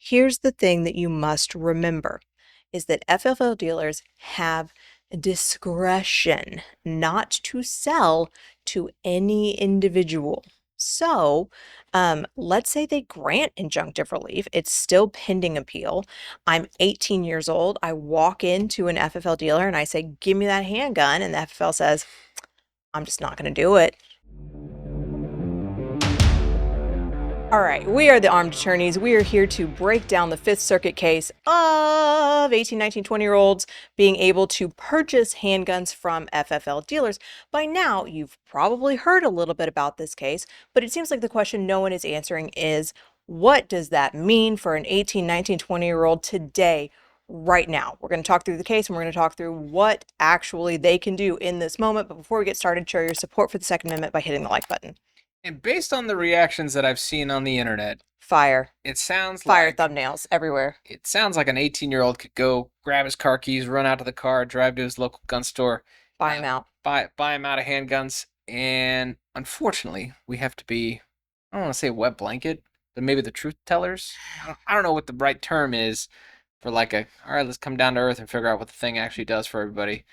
Here's the thing that you must remember is that FFL dealers have discretion not to sell to any individual. So, let's say they grant injunctive relief. It's still pending appeal. I'm 18 years old. I walk into an FFL dealer and I say, "Give me that handgun." And the FFL says, "I'm just not going to do it." All right, we are the armed attorneys. We are here to break down the Fifth Circuit case of 18, 19, 20-year-olds being able to purchase handguns from FFL dealers. By now, you've probably heard a little bit about this case, but it seems like the question no one is answering is, what does that mean for an 18, 19, 20-year-old today, right now? We're going to talk through the case and we're going to talk through what actually they can do in this moment. But before we get started, show your support for the Second Amendment by hitting the like button. And based on the reactions that I've seen on the internet, Fire it sounds Fire like thumbnails everywhere. it sounds like an 18-year-old could go grab his car keys, run out to the car, drive to his local gun store, Buy them out. buy him out of handguns, and unfortunately, we have to be, I don't want to say wet blanket, but maybe the truth tellers. I don't know what the right term is for like all right, let's come down to earth and figure out what the thing actually does for everybody.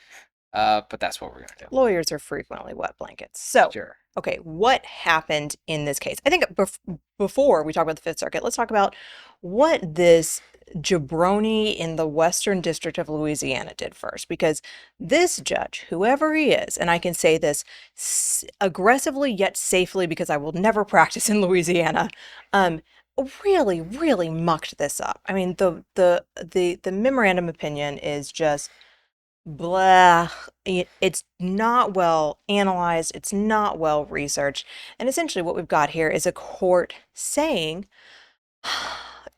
But that's what we're gonna do. Lawyers are frequently wet blankets. So, Sure. okay, what happened in this case? I think before we talk about the Fifth Circuit, let's talk about what this jabroni in the Western District of Louisiana did first, because this judge, whoever he is, and I can say this aggressively yet safely because I will never practice in Louisiana, really, really mucked this up. I mean, the memorandum opinion is just blah. It's not well analyzed, it's not well researched, and essentially what we've got here is a court saying,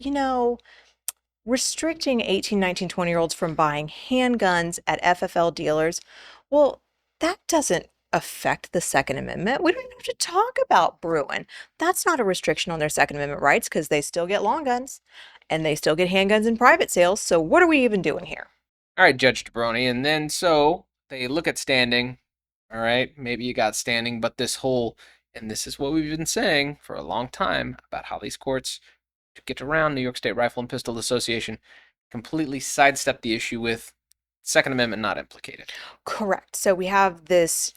you know, restricting 18, 19, 20-year-olds from buying handguns at FFL dealers, well, that doesn't affect the Second Amendment. We don't even have to talk about Bruen. That's not a restriction on their Second Amendment rights because they still get long guns and they still get handguns in private sales. So what are we even doing here? All right, Judge DeBroni. And then so they look at standing. All right, maybe you got standing, but and this is what we've been saying for a long time about how these courts, to get around New York State Rifle and Pistol Association, completely sidestep the issue with Second Amendment not implicated. Correct. So we have this,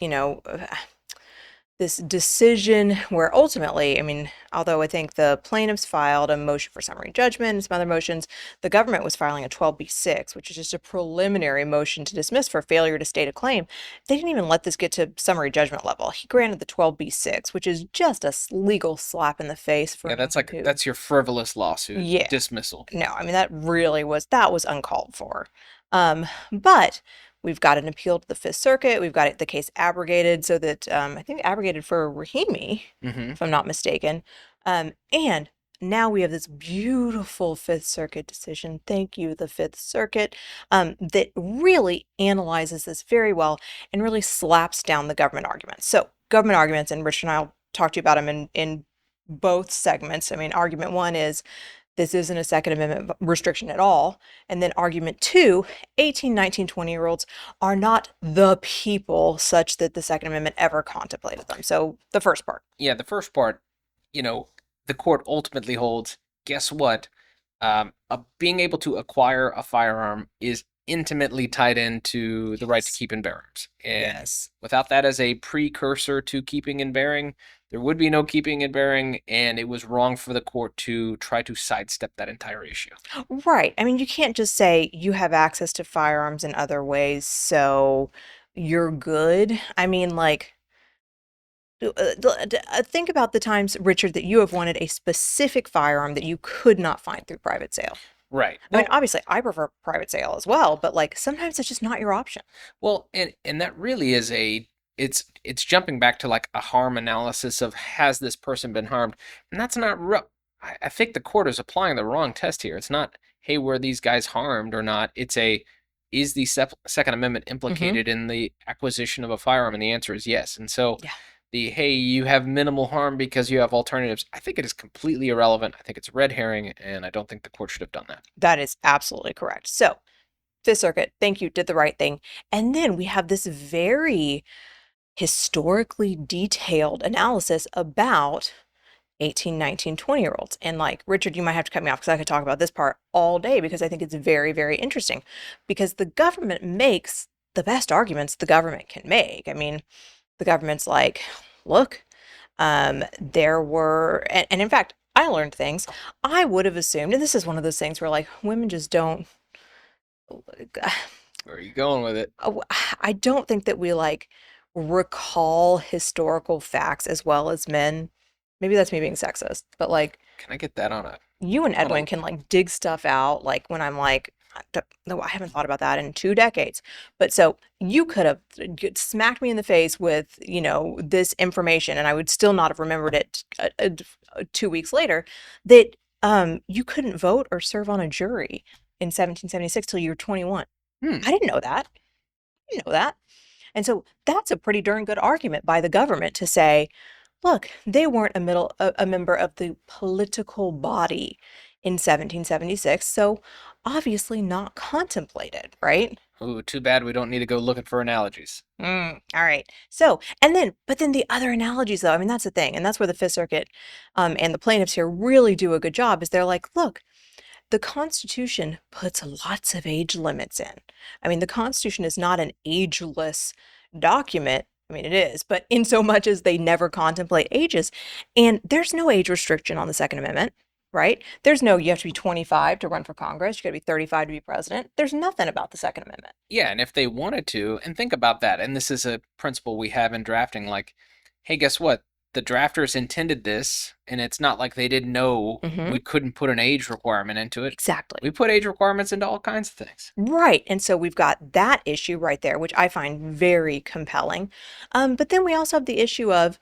this decision where ultimately, I mean, although I think the plaintiffs filed a motion for summary judgment and some other motions, the government was filing a 12B6, which is just a preliminary motion to dismiss for failure to state a claim. They didn't even let this get to summary judgment level. He granted the 12B6, which is just a legal slap in the face for Yeah, that's your frivolous lawsuit dismissal. No, I mean, that was uncalled for. But we've got an appeal to the Fifth Circuit. We've got the case abrogated so that I think abrogated for Rahimi, if I'm not mistaken. And now we have this beautiful Fifth Circuit decision. Thank you, the Fifth Circuit, that really analyzes this very well and really slaps down the government arguments. So government arguments, and Richard and I'll talk to you about them in both segments. I mean, argument one is this isn't a Second Amendment restriction at all. And then argument two, 18, 19, 20-year-olds are not the people such that the Second Amendment ever contemplated them. So the first part. Yeah, the first part, the court ultimately holds, guess what? Being able to acquire a firearm is intimately tied into the right to keep and bear arms. And without that as a precursor to keeping and bearing, there would be no keeping and bearing, and it was wrong for the court to try to sidestep that entire issue. Right. I mean, you can't just say you have access to firearms in other ways, so you're good. I mean, like, think about the times, Richard, that you have wanted a specific firearm that you could not find through private sale. Right. I mean, obviously, I prefer private sale as well, but like sometimes it's just not your option. Well, and that really is it's jumping back to like a harm analysis of, has this person been harmed? And that's not I think the court is applying the wrong test here. It's not, hey, were these guys harmed or not? It's is the Second Amendment implicated in the acquisition of a firearm? And the answer is yes. And so hey, you have minimal harm because you have alternatives, I think it is completely irrelevant. I think it's a red herring, and I don't think the court should have done that. That is absolutely correct. So, Fifth Circuit, thank you, did the right thing. And then we have this very historically detailed analysis about 18, 19, 20-year-olds. And like, Richard, you might have to cut me off because I could talk about this part all day because I think it's very, very interesting. Because the government makes the best arguments the government can make. I mean, the government's like, look, there were, and in fact, I learned things I would have assumed, and this is one of those things where like women just don't, Where are you going with it? I don't think that we like recall historical facts as well as men. Maybe that's me being sexist, but like Can I get that you and on a Edwin can like dig stuff out like when I'm like no, I haven't thought about that in 2 decades. But so you could have smacked me in the face with, this information and I would still not have remembered it 2 weeks later that you couldn't vote or serve on a jury in 1776 till you were 21. Hmm. I didn't know that. I didn't know that. And so that's a pretty darn good argument by the government to say, look, they weren't a member of the political body in 1776, so obviously not contemplated, right? Ooh, too bad we don't need to go looking for analogies. All right. So, but then the other analogies, though, I mean, that's the thing, and that's where the Fifth Circuit and the plaintiffs here really do a good job, is they're like, look, the Constitution puts lots of age limits in. I mean, the Constitution is not an ageless document. I mean, it is, but in so much as they never contemplate ages. And there's no age restriction on the Second Amendment, right? There's no, you have to be 25 to run for Congress. You got to be 35 to be president. There's nothing about the Second Amendment. Yeah, and if they wanted to, and think about that, and this is a principle we have in drafting, like, hey, guess what? The drafters intended this, and it's not like they didn't know Mm-hmm. we couldn't put an age requirement into it. Exactly. We put age requirements into all kinds of things. Right. And so we've got that issue right there, which I find very compelling. But then we also have the issue of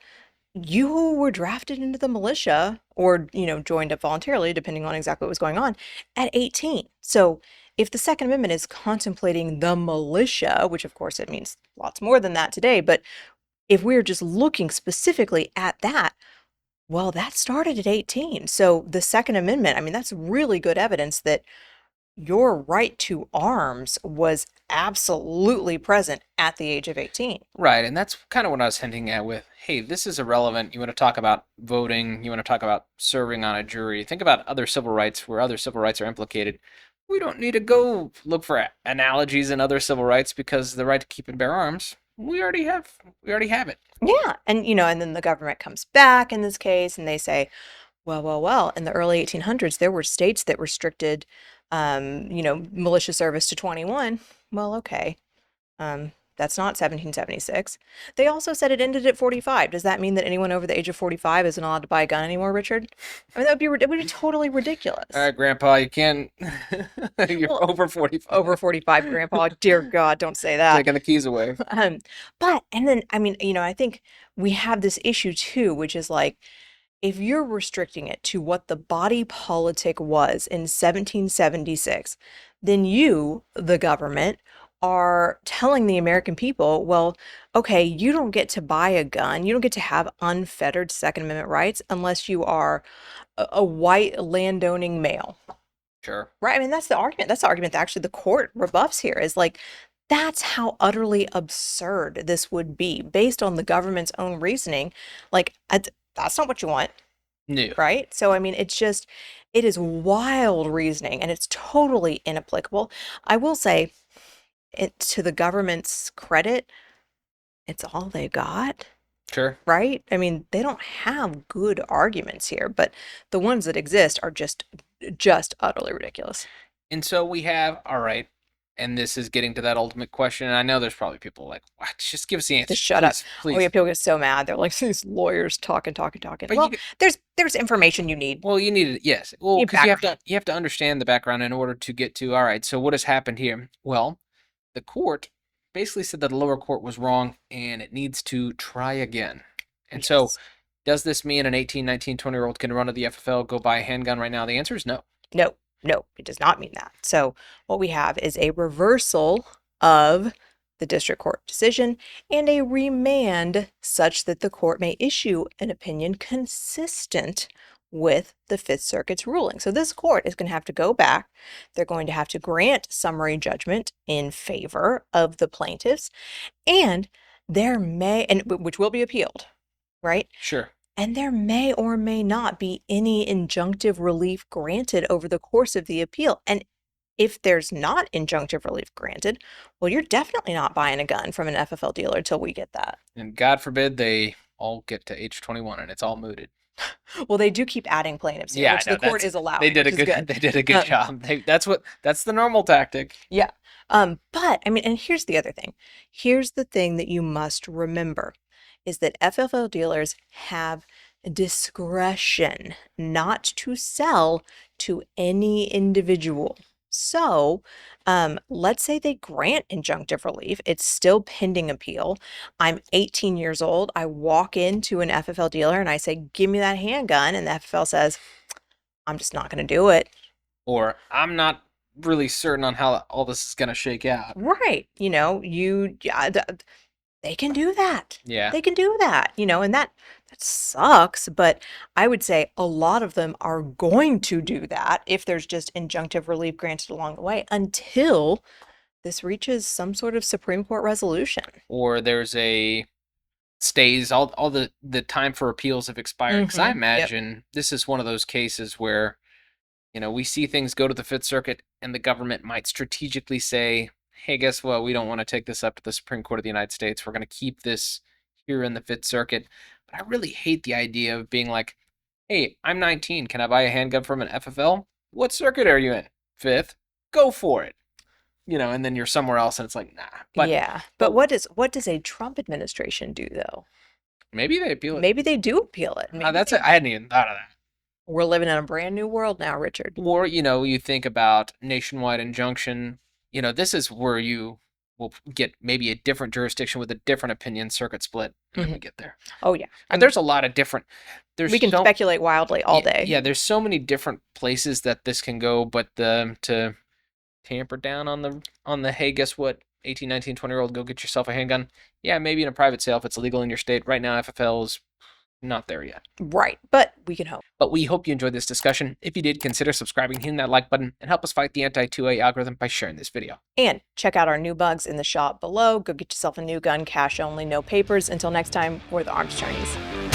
you were drafted into the militia or, joined up voluntarily, depending on exactly what was going on, at 18. So if the Second Amendment is contemplating the militia, which of course it means lots more than that today, but if we're just looking specifically at that, well, that started at 18. So the Second Amendment, I mean, that's really good evidence that your right to arms was absolutely present at the age of 18. Right, and that's kind of what I was hinting at with, hey, this is irrelevant. You want to talk about voting, you want to talk about serving on a jury. Think about other civil rights where other civil rights are implicated. We don't need to go look for analogies in other civil rights because the right to keep and bear arms, we already have it. Yeah. And then the government comes back in this case and they say, well, in the early 1800s, there were states that restricted, militia service to 21. Well, okay. That's not 1776. They also said it ended at 45. Does that mean that anyone over the age of 45 isn't allowed to buy a gun anymore, Richard? I mean, it would be totally All ridiculous. right, Grandpa, you can't. You're Well, over 45. over 45, Grandpa. Dear God, don't say that. Taking the keys away. And then, I mean, I think we have this issue too, which is like, if you're restricting it to what the body politic was in 1776, then you, the government, are telling the American people, well, okay, you don't get to buy a gun. You don't get to have unfettered Second Amendment rights unless you are a white landowning male. Sure. Right? I mean, that's the argument. That's the argument that actually the court rebuffs here is like, that's how utterly absurd this would be based on the government's own reasoning. Like, that's not what you want, New. right? So, I mean, it is wild reasoning and it's totally inapplicable. I will say, to the government's credit, it's all they got, Sure. right? I mean, they don't have good arguments here, but the ones that exist are just utterly ridiculous. And so we have, all right, and this is getting to that ultimate question. And I know there's probably people like, what? Just give us the Just answers, shut up. please, Oh yeah, please. people get so mad. They're like these lawyers talking, talking, talking. But Well, there's information you need. well, you need it, yes. Well, You because you have background. to understand the background in order to get to, all right, so what has happened here? Well, the court basically said that the lower court was wrong and it needs to try again. And so, Yes. does this mean an 18, 19, 20-year-old can run to the FFL, go buy a handgun right now? The answer is no. No, no, it does not mean that. So what we have is a reversal of the district court decision and a remand such that the court may issue an opinion consistent with the Fifth Circuit's ruling. So this court is going to have to go back. They're going to have to grant summary judgment in favor of the plaintiffs, and which will be appealed, right? Sure. and there may or may not be any injunctive relief granted over the course of the appeal. And if there's not injunctive relief granted, well, you're definitely not buying a gun from an FFL dealer till we get that. And God forbid they all get to age 21 and it's all mooted. Well, they do keep adding plaintiffs here, Yeah, which no, the court that's is they allowing, did a which is good good. they did a good Um, job. That's the normal tactic. yeah. But I mean, and here's the other thing. Here's the thing that you must remember is that FFL dealers have discretion not to sell to any individual. So, let's say they grant injunctive relief. It's still pending appeal. I'm 18 years old. I walk into an FFL dealer and I say, "Give me that handgun." And the FFL says, "I'm just not going to do it." Or I'm not really certain on how all this is gonna shake out. Right. Yeah, they can do that. Yeah. They can do that, and that sucks, but I would say a lot of them are going to do that if there's just injunctive relief granted along the way until this reaches some sort of Supreme Court resolution. Or there's a stays all the time for appeals have expired because I Yep. imagine this is one of those cases where we see things go to the Fifth Circuit and the government might strategically say, hey, guess what, we don't want to take this up to the Supreme Court of the United States, we're going to keep this here in the Fifth Circuit. But I really hate the idea of being like, hey, I'm 19, can I buy a handgun from an FFL? What circuit are you in? Fifth? Go for it. And then you're somewhere else and it's like, nah. but Yeah. But but what does a Trump administration do though? maybe they appeal it. Maybe they do appeal it. Maybe That's it. I hadn't even thought of that. we're living in a brand new world now, Richard. Or, you think about nationwide injunction. This is where you will get maybe a different jurisdiction with a different opinion, circuit split, and then we get there. Oh yeah. There's a lot of different. We can speculate wildly all day. Yeah, there's so many different places that this can go, but to tamper down on the hey, guess what, 18, 19, 20-year-old, go get yourself a handgun. Yeah, maybe in a private sale if it's illegal in your state. Right now, FFL is not there yet. Right, but we can hope. But we hope you enjoyed this discussion. If you did, consider subscribing, hitting that like button, and help us fight the anti-2A algorithm by sharing this video. And check out our new bugs in the shop below. Go get yourself a new gun, cash only, no papers. Until next time, we're the Arms Attorneys.